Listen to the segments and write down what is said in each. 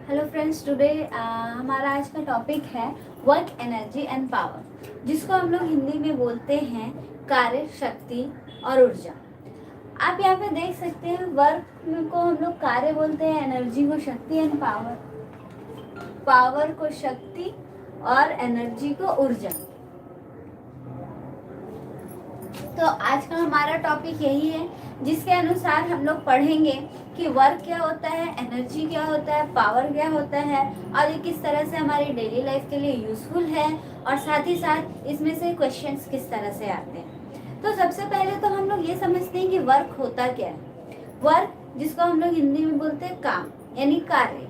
Hello friends, today हमारा आज का टॉपिक है वर्क एनर्जी एंड पावर, जिसको हम लोग हिंदी में बोलते हैं कार्य, शक्ति और ऊर्जा। आप यहाँ पे देख सकते हैं, वर्क को हम लोग कार्य बोलते हैं, एनर्जी को शक्ति एंड पावर, पावर को शक्ति और एनर्जी को ऊर्जा। तो आज का हमारा टॉपिक यही है, जिसके अनुसार हम लोग पढ़ेंगे कि वर्क क्या होता है, एनर्जी क्या होता है, पावर क्या होता है और ये किस तरह से हमारी डेली लाइफ के लिए यूजफुल है, और साथ ही साथ इसमें से क्वेश्चंस किस तरह से आते हैं। तो सबसे पहले तो हम लोग ये समझते हैं कि वर्क होता क्या है। वर्क, जिसको हम लोग हिंदी में बोलते हैं काम, यानी कार्य।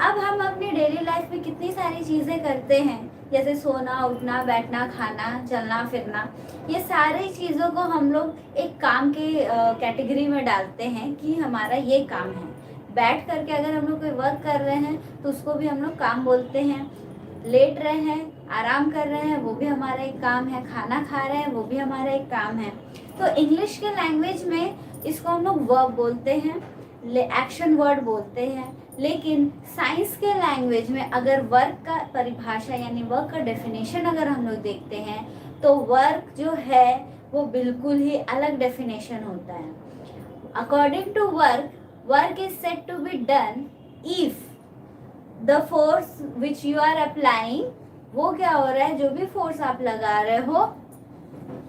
अब हम अपनी डेली लाइफ में कितनी सारी चीज़ें करते हैं, जैसे सोना, उठना, बैठना, खाना, चलना फिरना। ये सारी चीज़ों को हम लोग एक काम के कैटेगरी में डालते हैं कि हमारा ये काम है। बैठ करके अगर हम लोग कोई वर्क कर रहे हैं तो उसको भी हम लोग काम बोलते हैं। लेट रहे हैं, आराम कर रहे हैं, वो भी हमारा एक काम है। खाना खा रहे हैं, वो भी हमारा एक काम है। तो इंग्लिश के लैंग्वेज में इसको हम लोग वर्ब बोलते हैं, एक्शन वर्ड बोलते हैं। लेकिन साइंस के लैंग्वेज में अगर वर्क का परिभाषा यानी वर्क का डेफिनेशन अगर हम लोग देखते हैं तो वर्क जो है वो बिल्कुल ही अलग डेफिनेशन होता है। According to work, work is said to be done if the force which you are applying, वो क्या हो रहा है, जो भी फोर्स आप लगा रहे हो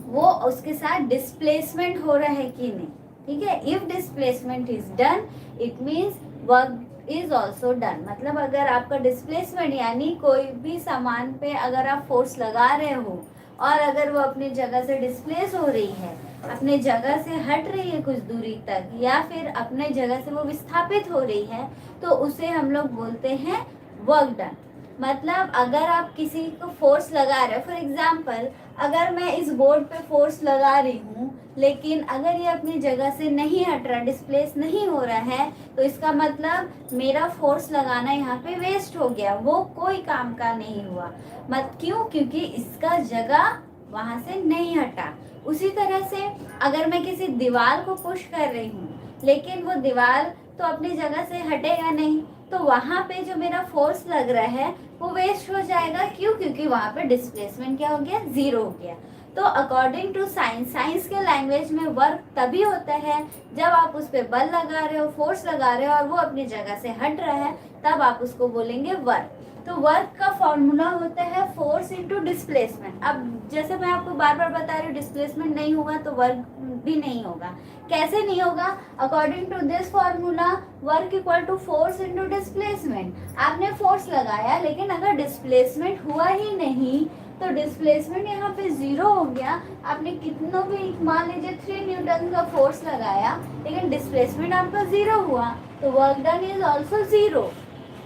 वो उसके साथ डिस्प्लेसमेंट हो रहा है कि नहीं। ठीक है, if displacement is done it means work is also done. मतलब अगर आपका डिस्प्लेसमेंट यानी कोई भी सामान पे अगर आप फोर्स लगा रहे हो और अगर वो अपनी जगह से डिस्प्लेस हो रही है, अपने जगह से हट रही है कुछ दूरी तक, या फिर अपने जगह से वो विस्थापित हो रही है, तो उसे हम लोग बोलते हैं वर्क डन। मतलब अगर आप किसी को फोर्स लगा रहे हो, फॉर एग्जाम्पल अगर मैं इस बोर्ड पे फोर्स लगा रही हूँ लेकिन अगर ये अपनी जगह से नहीं हट रहा, डिस्प्लेस नहीं हो रहा है, तो इसका मतलब मेरा फोर्स लगाना यहाँ पे वेस्ट हो गया, वो कोई काम का नहीं हुआ। मत क्यों? क्योंकि इसका जगह वहाँ से नहीं हटा। उसी तरह से अगर मैं किसी दीवार को पुश कर रही हूँ लेकिन वो दीवार तो अपनी जगह से हटेगा नहीं, तो वहाँ पे जो मेरा फोर्स लग रहा है वो वेस्ट हो जाएगा। क्यों? क्योंकि वहाँ पे डिस्प्लेसमेंट क्या हो गया, जीरो हो गया। तो अकॉर्डिंग टू साइंस, साइंस के लैंग्वेज में वर्क तभी होता है जब आप उस पर बल लगा रहे हो, फोर्स लगा रहे हो और वो अपनी जगह से हट रहा है, तब आप उसको बोलेंगे वर्क। तो वर्क का फॉर्मूला होता है फोर्स इंटू डिस्प्लेसमेंट। अब जैसे मैं आपको बार बार बता रही हूँ, डिस्प्लेसमेंट नहीं होगा तो वर्क भी नहीं होगा। कैसे नहीं होगा? According to this formula, work equal to force into displacement. आपने फोर्स लगाया लेकिन अगर डिस्प्लेसमेंट हुआ ही नहीं तो डिस्प्लेसमेंट यहाँ पे जीरो हो गया। आपने कितनों भी, मान लीजिए 3 न्यूटन का फोर्स लगाया लेकिन डिस्प्लेसमेंट आपका जीरो हुआ, तो work done is also zero.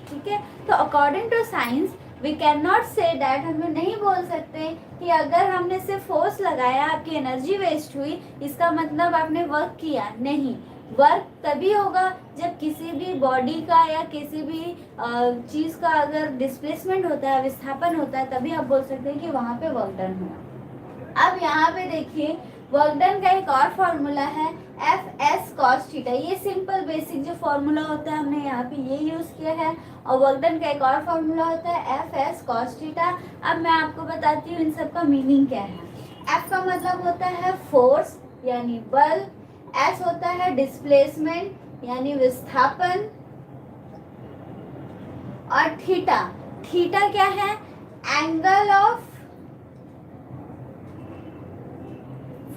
ठीक है, तो according to science we can not say that, हम लोग नहीं बोल सकते कि अगर हमने सिर्फ फोर्स लगाया आपकी एनर्जी वेस्ट हुई, इसका मतलब आपने वर्क किया। नहीं, वर्क तभी होगा जब किसी भी बॉडी का या किसी भी चीज़ का अगर डिस्प्लेसमेंट होता है, विस्थापन होता है, तभी आप बोल सकते हैं कि वहाँ पे वर्क डन हुआ। अब यहाँ पे देखिए, वर्क डन का एक और फॉर्मूला है एफ एस कॉस थीटा। ये सिंपल बेसिक जो फॉर्मूला होता है हमने यहाँ पे ये यूज़ किया है। और वर्क डन का एक और फॉर्मूला होता है एफ एस कॉस थीटा। अब मैं आपको बताती हूँ इन सब का मीनिंग क्या है। एफ का मतलब होता है फोर्स यानी बल, एस होता है डिस्प्लेसमेंट यानी विस्थापन, और थीटा, थीटा क्या है? Angle of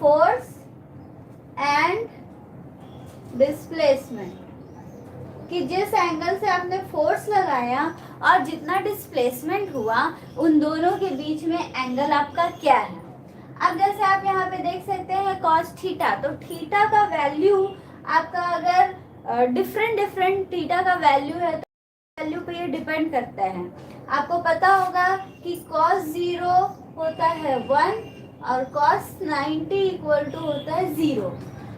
force and displacement, कि जिस एंगल से आपने फोर्स लगाया और जितना डिस्प्लेसमेंट हुआ उन दोनों के बीच में एंगल आपका क्या है। अब जैसे आप यहाँ पे देख सकते हैं कॉस थीटा, तो थीटा का वैल्यू आपका अगर डिफरेंट थीटा का वैल्यू है तो वैल्यू पे ये डिपेंड करता है। आपको पता होगा कि cos 0 होता है 1 और cos 90 इक्वल टू होता है 0।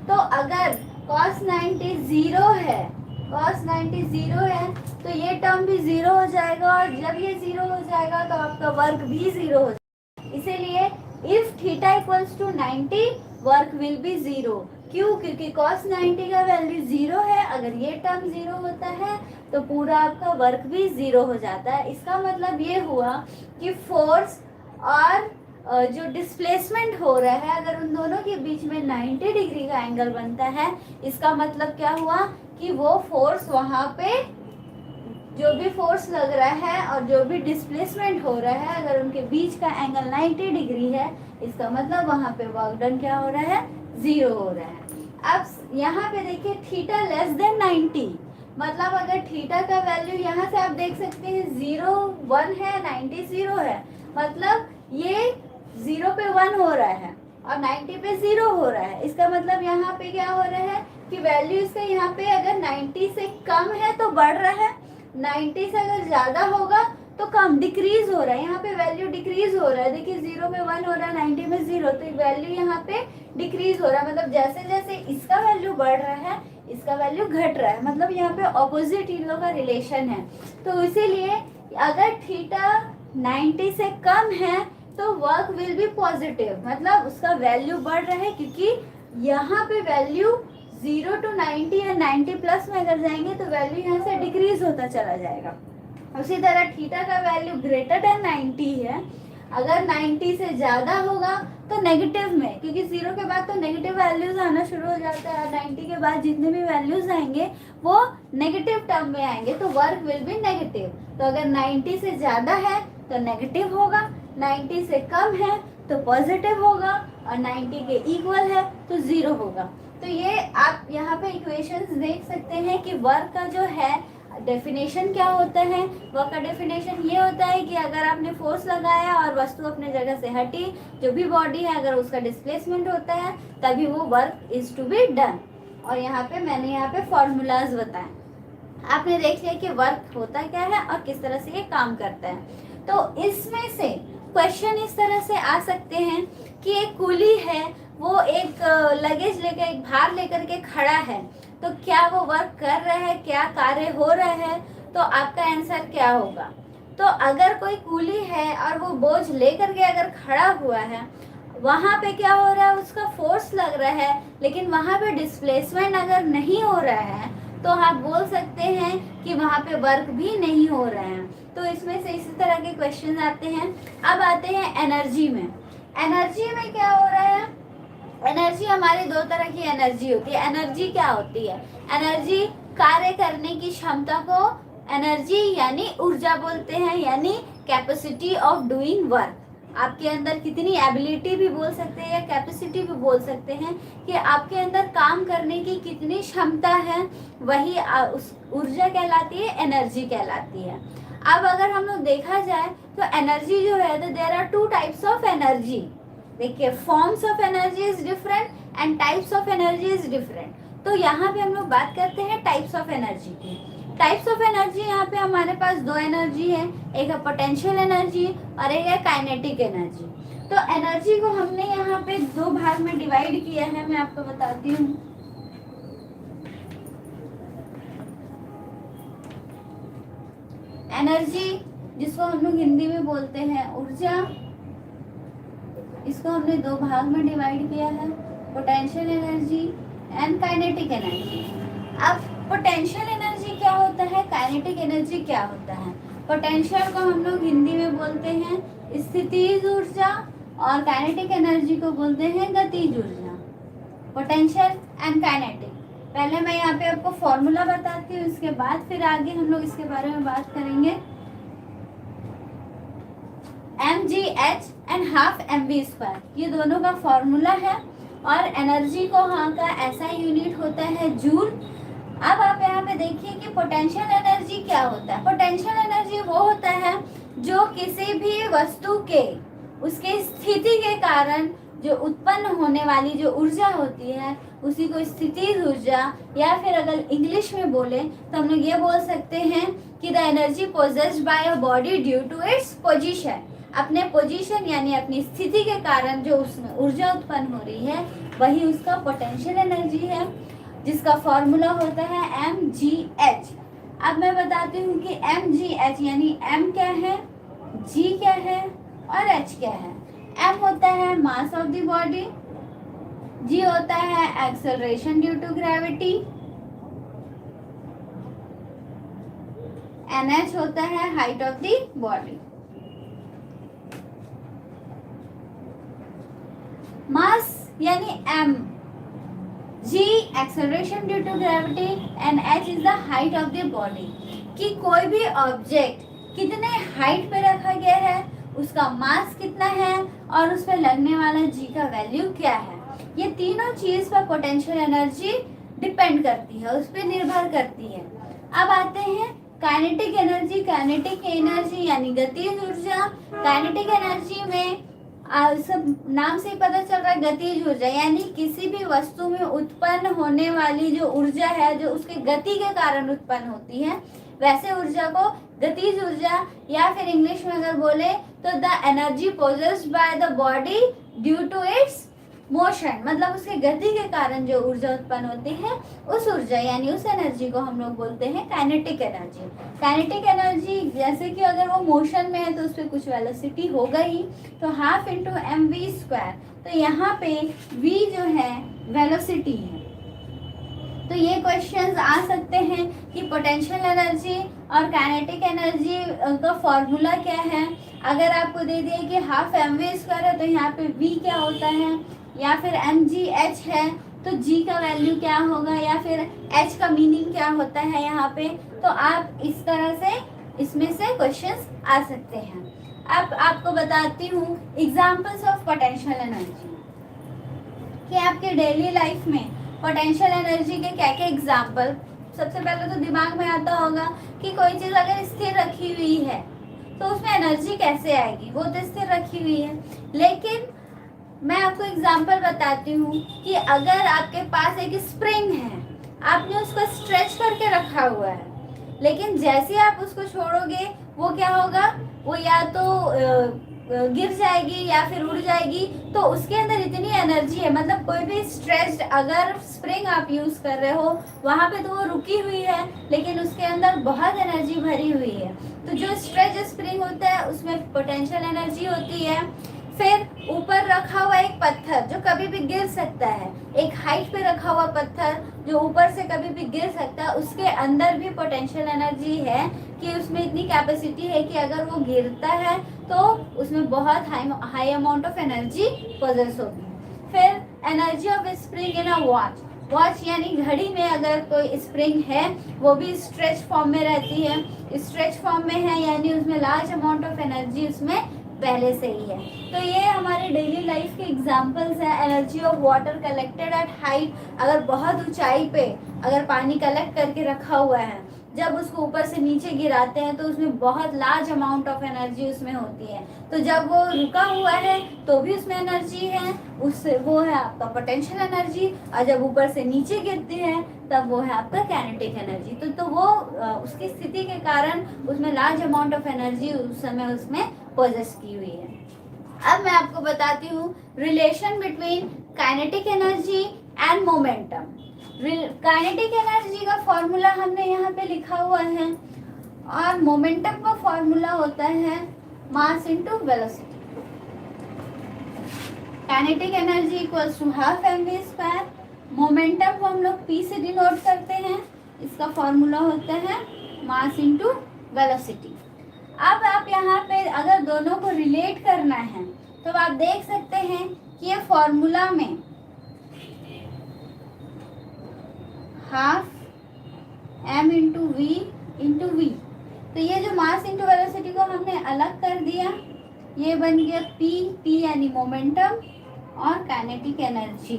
तो अगर cos 90 0 है, cos 90 0 है तो ये टर्म भी 0 हो जाएगा, और जब ये 0 हो जाएगा तो आपका वर्क भी 0 हो जाएगा। इसीलिए if theta equals to 90 work will be 0। क्यों? क्योंकि cos 90 का वैल्यू 0 है। अगर ये टर्म 0 होता है तो पूरा आपका वर्क भी 0 हो जाता है। इसका मतलब ये हुआ कि फोर्स और जो डिस्प्लेसमेंट हो रहा है, अगर उन दोनों के बीच में 90 डिग्री का एंगल बनता है, इसका मतलब क्या हुआ कि वो फोर्स वहाँ पे जो भी फोर्स लग रहा है और जो भी डिस्प्लेसमेंट हो रहा है, अगर उनके बीच का एंगल 90 डिग्री है, इसका मतलब वहाँ पे वर्क डन क्या हो रहा है? 0 हो रहा है। अब यहाँ पे देखिए थीटा लेस देन 90, मतलब अगर थीटा का वैल्यू यहाँ से आप देख सकते हैं 0 1 है, 90 0 है, मतलब ये 0 पे 1 हो रहा है और 90 पे 0 हो रहा है। इसका मतलब यहाँ पे क्या हो रहा है कि वैल्यू इसका यहाँ पे अगर 90 से कम है तो बढ़ रहा है, 90 से अगर ज़्यादा होगा तो कम, डिक्रीज हो रहा है। यहाँ पे वैल्यू डिक्रीज हो रहा है। देखिए 0 में 1 हो रहा है, 90 में 0, तो वैल्यू यहाँ पे डिक्रीज हो रहा है। मतलब जैसे जैसे इसका वैल्यू बढ़ रहा है, इसका वैल्यू घट रहा है। मतलब यहाँ पे ऑपोजिट इन लोगों का रिलेशन है। तो इसीलिए अगर थीटा 90 से कम है तो वर्क विल बी पॉजिटिव, मतलब उसका वैल्यू बढ़ रहा है, क्योंकि यहाँ पे वैल्यू 0 to 90 या 90 प्लस में अगर जाएंगे तो वैल्यू यहाँ से डिक्रीज होता चला जाएगा। उसी तरह थीटा का वैल्यू ग्रेटर देन 90 है, अगर 90 से ज़्यादा होगा तो नेगेटिव में, क्योंकि 0 के बाद तो नेगेटिव वैल्यूज आना शुरू हो जाता है, 90 के बाद जितने भी वैल्यूज आएंगे वो नेगेटिव टर्म में आएंगे, तो वर्क विल बी नेगेटिव। तो अगर 90 से ज़्यादा है तो नेगेटिव होगा, 90 से कम है तो पॉजिटिव होगा, और 90 के इक्वल है तो 0 होगा। तो ये आप यहाँ पे इक्वेशंस देख सकते हैं कि वर्क का जो है डेफिनेशन क्या होता है। वर्क का डेफिनेशन ये होता है कि अगर आपने फोर्स लगाया और वस्तु अपने जगह से हटी, जो भी बॉडी है अगर उसका डिस्प्लेसमेंट होता है तभी वो work is to be done. और यहाँ पे मैंने यहाँ पे फॉर्मूलाज बताए, आपने देख लिया कि वर्क होता क्या है और किस तरह से ये काम करता है। तो इसमें से क्वेश्चन इस तरह से आ सकते हैं कि एक कूली है, वो एक लगेज लेकर, एक भार लेकर के खड़ा है, तो क्या वो वर्क कर रहा है, क्या कार्य हो रहा है? तो आपका आंसर क्या होगा? तो अगर कोई कूली है और वो बोझ लेकर के अगर खड़ा हुआ है, वहाँ पे क्या हो रहा है, उसका फोर्स लग रहा है, लेकिन वहाँ पे डिस्प्लेसमेंट अगर नहीं हो रहा है तो आप बोल सकते हैं कि वहाँ पे वर्क भी नहीं हो रहा है। तो इसमें से इसी तरह के क्वेश्चन आते हैं। अब आते हैं एनर्जी में। एनर्जी में क्या हो रहा है? एनर्जी हमारे दो तरह की एनर्जी होती है। एनर्जी क्या होती है? एनर्जी कार्य करने की क्षमता को एनर्जी यानी ऊर्जा बोलते हैं, यानी कैपेसिटी ऑफ डूइंग वर्क। आपके अंदर कितनी एबिलिटी भी बोल सकते हैं या कैपेसिटी भी बोल सकते हैं कि आपके अंदर काम करने की कितनी क्षमता है, वही उस ऊर्जा कहलाती है, एनर्जी कहलाती है। अब अगर हम लोग देखा जाए तो एनर्जी जो है, तो there are two types of energy. देखिए, forms of energy is different and types of energy is different. तो यहाँ पे हम लोग बात करते हैं टाइप्स ऑफ एनर्जी की। टाइप्स ऑफ एनर्जी यहाँ पे हमारे पास दो एनर्जी है, एक है पोटेंशियल एनर्जी और एक है काइनेटिक एनर्जी। तो एनर्जी को हमने यहाँ पे दो भाग में डिवाइड किया है, मैं आपको बताती हूँ। एनर्जी जिसको हम लोग हिंदी में बोलते हैं ऊर्जा, इसको हमने दो भाग में डिवाइड किया है, potential energy and kinetic energy. अब पोटेंशियल एनर्जी क्या होता है, काइनेटिक एनर्जी क्या होता है? पोटेंशियल को हम लोग हिंदी में बोलते हैं स्थितिज ऊर्जा और काइनेटिक एनर्जी को बोलते हैं गतिज ऊर्जा। पोटेंशियल एंड काइनेटिक, पहले मैं यहाँ पे आपको फॉर्मूला बताती हूँ, इसके बाद फिर आगे हम लोग इसके बारे में बात करेंगे। mgh एंड हाफ mv², ये दोनों का फॉर्मूला है। और एनर्जी को यहाँ का ऐसा यूनिट होता है जूल। अब आप यहाँ पे देखिए कि पोटेंशियल एनर्जी क्या होता है। पोटेंशियल एनर्जी वो होता है जो किसी भी वस्तु के उसके स्थिति के कारण जो उत्पन्न होने वाली जो ऊर्जा होती है, उसी को स्थितिज ऊर्जा, या फिर अगर इंग्लिश में बोले तो हम लोग ये बोल सकते हैं कि the energy possessed by a body due to its position. अपने पोजीशन यानी अपनी स्थिति के कारण जो उसमें ऊर्जा उत्पन्न हो रही है, वही उसका पोटेंशियल एनर्जी है, जिसका फॉर्मूला होता है mgh। अब मैं बताती हूँ कि mgh यानी m क्या है, g क्या है और h क्या है। m होता है mass of the body, g होता है acceleration due to gravity, NH होता है height of the body. Mass यानी m, g acceleration due to gravity and h is the height of the body. कि कोई भी ऑब्जेक्ट कितने हाइट पे रखा गया है, उसका मास कितना है और उस पर लगने वाला g का वैल्यू क्या है। ये तीनों चीज पर पोटेंशियल एनर्जी डिपेंड करती है, उस पर निर्भर करती है। अब आते हैं काइनेटिक एनर्जी। काइनेटिक एनर्जी यानी गतिज ऊर्जा। काइनेटिक एनर्जी में सब नाम से ही पता चल रहा है गतिज ऊर्जा, यानी किसी भी वस्तु में उत्पन्न होने वाली जो ऊर्जा है जो उसके गति के कारण उत्पन्न होती है, वैसे ऊर्जा को गतिज ऊर्जा, या फिर इंग्लिश में अगर बोले तो the energy possessed by the body due to its motion, मतलब उसके गति के कारण जो ऊर्जा उत्पन्न होती है उस ऊर्जा यानी उस एनर्जी को हम लोग बोलते हैं काइनेटिक एनर्जी। काइनेटिक एनर्जी जैसे कि अगर वो मोशन में है तो उस पर कुछ वेलोसिटी होगा ही, तो हाफ इंटू mv²। तो यहाँ पे v जो है वेलोसिटी है। तो ये क्वेश्चंस आ सकते हैं कि पोटेंशियल एनर्जी और काइनेटिक एनर्जी का फॉर्मूला क्या है। अगर आपको दे दिए कि हाफ mv² है तो यहाँ पे v क्या होता है, या फिर mgh है तो g का वैल्यू क्या होगा, या फिर h का मीनिंग क्या होता है यहाँ पे। तो आप इस तरह से इसमें से क्वेश्चंस आ सकते हैं। अब आपको बताती हूँ एग्जाम्पल्स ऑफ पोटेंशियल एनर्जी कि आपके डेली लाइफ में पोटेंशियल एनर्जी के क्या क्या एग्जाम्पल। सबसे पहले तो दिमाग में आता होगा कि कोई चीज़ अगर स्थिर रखी हुई है तो उसमें एनर्जी कैसे आएगी, वो तो स्थिर रखी हुई है। लेकिन मैं आपको एग्जाम्पल बताती हूँ कि अगर आपके पास एक स्प्रिंग है, आपने उसको स्ट्रेच करके रखा हुआ है, लेकिन जैसे आप उसको छोड़ोगे वो क्या होगा, वो या तो गिर जाएगी या फिर उड़ जाएगी। तो उसके अंदर इतनी एनर्जी है, मतलब कोई भी स्ट्रेच्ड अगर स्प्रिंग आप यूज़ कर रहे हो वहाँ पे तो वो रुकी हुई है लेकिन उसके अंदर बहुत एनर्जी भरी हुई है। तो जो स्ट्रेच स्प्रिंग होता है उसमें पोटेंशियल एनर्जी होती है। फिर ऊपर रखा हुआ एक पत्थर जो कभी भी गिर सकता है, एक हाइट पे रखा हुआ पत्थर जो ऊपर से कभी भी गिर सकता है, उसके अंदर भी पोटेंशियल एनर्जी है कि उसमें इतनी कैपेसिटी है कि अगर वो गिरता है तो उसमें बहुत high amount of energy possess होगी। फिर energy of spring in a watch. Watch यानी घड़ी में अगर कोई स्प्रिंग है वो भी स्ट्रेच फॉर्म में रहती है, स्ट्रेच फॉर्म में है यानी उसमें लार्ज अमाउंट ऑफ एनर्जी उसमें पहले से ही है। तो ये हमारे डेली लाइफ के एग्जांपल्स हैं। Energy of water collected at height, अगर बहुत ऊंचाई पे अगर पानी कलेक्ट करके रखा हुआ है, जब उसको ऊपर से नीचे गिराते हैं तो उसमें बहुत लार्ज अमाउंट ऑफ एनर्जी उसमें होती है। तो जब वो रुका हुआ है तो भी उसमें एनर्जी है, उससे वो है आपका पोटेंशियल एनर्जी, और जब ऊपर से नीचे गिरती है तब वो है आपका काइनेटिक एनर्जी। तो वो उसकी स्थिति के कारण उसमें लार्ज अमाउंट ऑफ एनर्जी उस समय उसमें पोजेस की हुई है। अब मैं आपको बताती हूँ relation between kinetic energy and momentum. Kinetic energy का फॉर्मूला हमने यहाँ पे लिखा हुआ है और मोमेंटम का फॉर्मूला होता है mass into velocity. Kinetic energy equals to half mv²। Momentum को हम लोग p से डिनोट करते हैं, इसका फॉर्मूला होता है मास इनटू वेलोसिटी। अब आप यहाँ पे अगर दोनों को रिलेट करना है तो आप देख सकते हैं कि ये फॉर्मूला में half m into v into v, तो ये जो मास इंटू वेलोसिटी को हमने अलग कर दिया, ये बन गया p यानी मोमेंटम और काइनेटिक एनर्जी।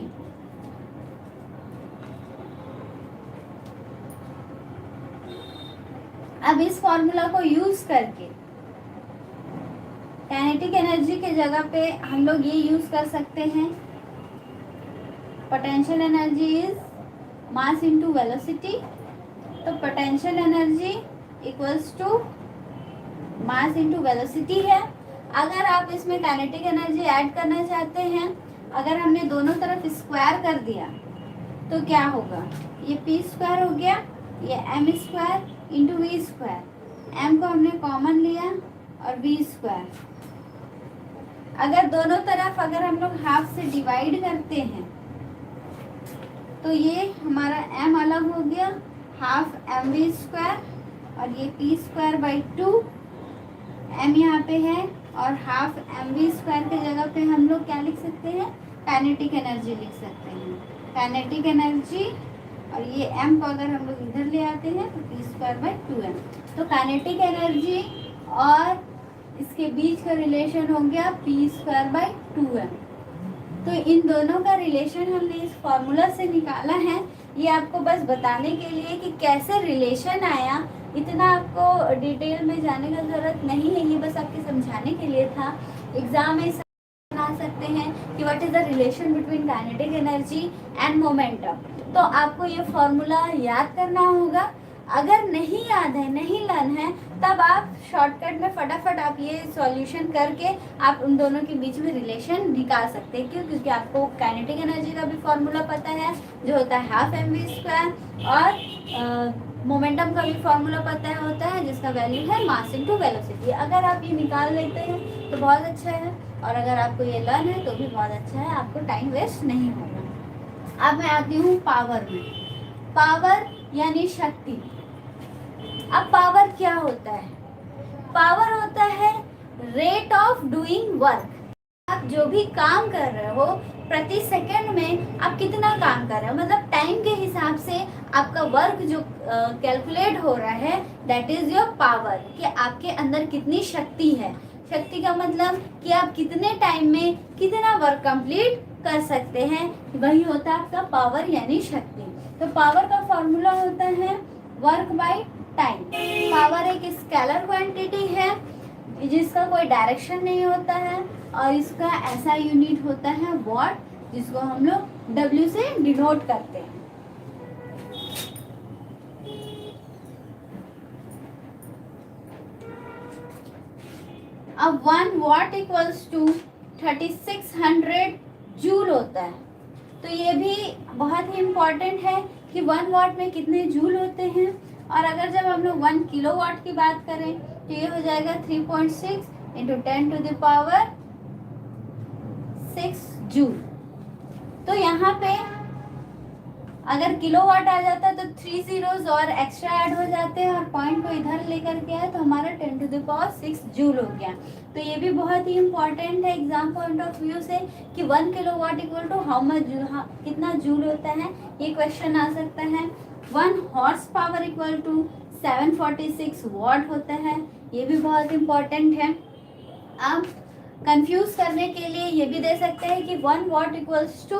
अब इस फॉर्मूला को यूज करके काइनेटिक एनर्जी के जगह पे हम लोग ये यूज कर सकते हैं, potential energy is mass into velocity. तो potential energy equals to mass into velocity है। अगर आप इसमें काइनेटिक एनर्जी ऐड करना चाहते हैं, अगर हमने दोनों तरफ स्क्वायर कर दिया तो क्या होगा, ये p² हो गया, ये m² इंटू v²। m को हमने कॉमन लिया और v²। अगर दोनों तरफ अगर हम लोग हाफ से डिवाइड करते हैं तो ये हमारा m अलग हो गया, हाफ mv², और ये p²/2 m यहाँ पे है, और हाफ mv² के जगह पे हम लोग क्या लिख सकते हैं, काइनेटिक एनर्जी लिख सकते हैं, काइनेटिक एनर्जी। और ये m को अगर हम लोग इधर ले आते हैं तो p²/2m। तो काइनेटिक एनर्जी और इसके बीच का रिलेशन हो गया p²/2m। तो इन दोनों का रिलेशन हमने इस फॉर्मूला से निकाला है। ये आपको बस बताने के लिए कि कैसे रिलेशन आया, इतना आपको डिटेल में जाने का ज़रूरत नहीं है, ये बस आपके समझाने के लिए था। एग्जाम में बना सकते हैं कि what is the relation between kinetic energy and momentum. तो आपको ये फॉर्मूला याद करना होगा। अगर नहीं याद है, नहीं लर्न है, तब आप शॉर्टकट में फटाफट आप ये सॉल्यूशन करके आप उन दोनों के बीच में रिलेशन निकाल सकते हैं। क्यों? क्योंकि आपको काइनेटिक एनर्जी का भी फॉर्मूला पता है जो होता है हाफ mv², और मोमेंटम का भी फॉर्मूला पता होता है जिसका वैल्यू है मास इनटू वेलोसिटी। अगर आप ये निकाल लेते हैं तो बहुत अच्छा है, और अगर आपको ये लर्न है तो भी बहुत अच्छा है, आपको टाइम वेस्ट नहीं होगा। अब मैं आती हूँ पावर में। पावर यानी शक्ति। अब पावर क्या होता है? पावर होता है रेट ऑफ डूइंग वर्क। आप जो भी काम कर रहे हो, प्रति सेकंड में आप कितना काम कर रहे हो, मतलब टाइम के हिसाब से आपका वर्क जो कैलकुलेट हो रहा है, दैट इज योर पावर, कि आपके अंदर कितनी शक्ति है। शक्ति का मतलब कि आप कितने टाइम में कितना वर्क कंप्लीट कर सकते हैं, वही होता है आपका पावर यानी शक्ति। तो पावर का फॉर्मूला होता है वर्क बाय टाइम। पावर एक स्केलर क्वांटिटी है जिसका कोई डायरेक्शन नहीं होता है, और इसका ऐसा यूनिट होता है वॉट, जिसको हम लोग W से डिनोट करते हैं। अब 1 वॉट इक्वल्स टू 3600 जूल होता है। तो ये भी बहुत ही इम्पोर्टेंट है कि 1 वॉट में कितने जूल होते हैं। और अगर जब हम लोग 1 किलोवाट की बात करें तो ये हो जाएगा 3.6 इंटू 10⁻6 जूल। तो यहाँ पे अगर किलोवाट आ जाता है तो 3 zeros और एक्स्ट्रा ऐड हो जाते हैं, और पॉइंट को इधर लेकर के आए तो हमारा 10⁻6 जूल हो गया। तो ये भी बहुत ही इम्पोर्टेंट है एग्जाम पॉइंट ऑफ व्यू से कि 1 kilowatt equal to how much, कितना जूल होता है, ये क्वेश्चन आ सकता है। 1 horse power equal to 746 watt होता है, ये भी बहुत इम्पोर्टेंट है। अब कंफ्यूज करने के लिए ये भी दे सकते हैं कि 1 watt equals to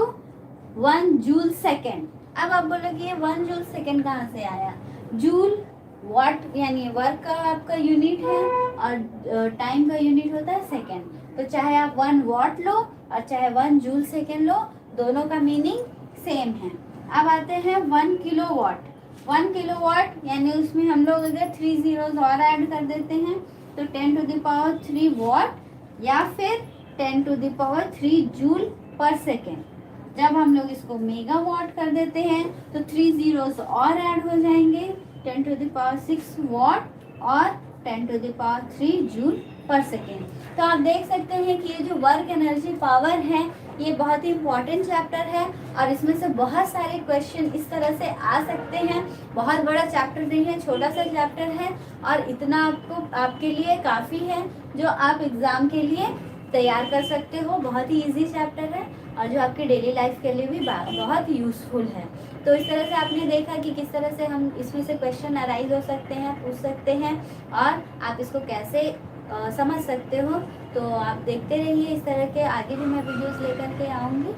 1 joule second. अब आप बोलोगे ये 1 जूल सेकेंड कहाँ से आया? जूल वॉट यानी वर्क का आपका यूनिट है, और टाइम का यूनिट होता है सेकेंड। तो चाहे आप 1 वॉट लो और चाहे 1 जूल सेकेंड लो, दोनों का मीनिंग सेम है। अब आते हैं 1 किलोवाट। 1 किलोवाट यानी उसमें हम लोग अगर 3 zeros और ऐड कर देते हैं तो 10⁻3 वॉट, या फिर 10⁻3 जूल पर सेकेंड। जब हम लोग इसको मेगावाट कर देते हैं तो 3 zeros और ऐड हो जाएंगे, 10⁻6 वॉट और 10⁻3 जूल पर सेकेंड। तो आप देख सकते हैं कि ये जो वर्क एनर्जी पावर है ये बहुत ही इम्पॉर्टेंट चैप्टर है, और इसमें से बहुत सारे क्वेश्चन इस तरह से आ सकते हैं। बहुत बड़ा चैप्टर नहीं है, छोटा सा चैप्टर है, और इतना आपके लिए काफ़ी है जो आप एग्ज़ाम के लिए तैयार कर सकते हो। बहुत ही इजी चैप्टर है, और जो आपके डेली लाइफ के लिए भी बहुत यूज़फुल है। तो इस तरह से आपने देखा कि किस तरह से हम इसमें से क्वेश्चन अराइज हो सकते हैं, पूछ सकते हैं, और आप इसको कैसे समझ सकते हो। तो आप देखते रहिए, इस तरह के आगे भी मैं वीडियोस लेकर के आऊँगी।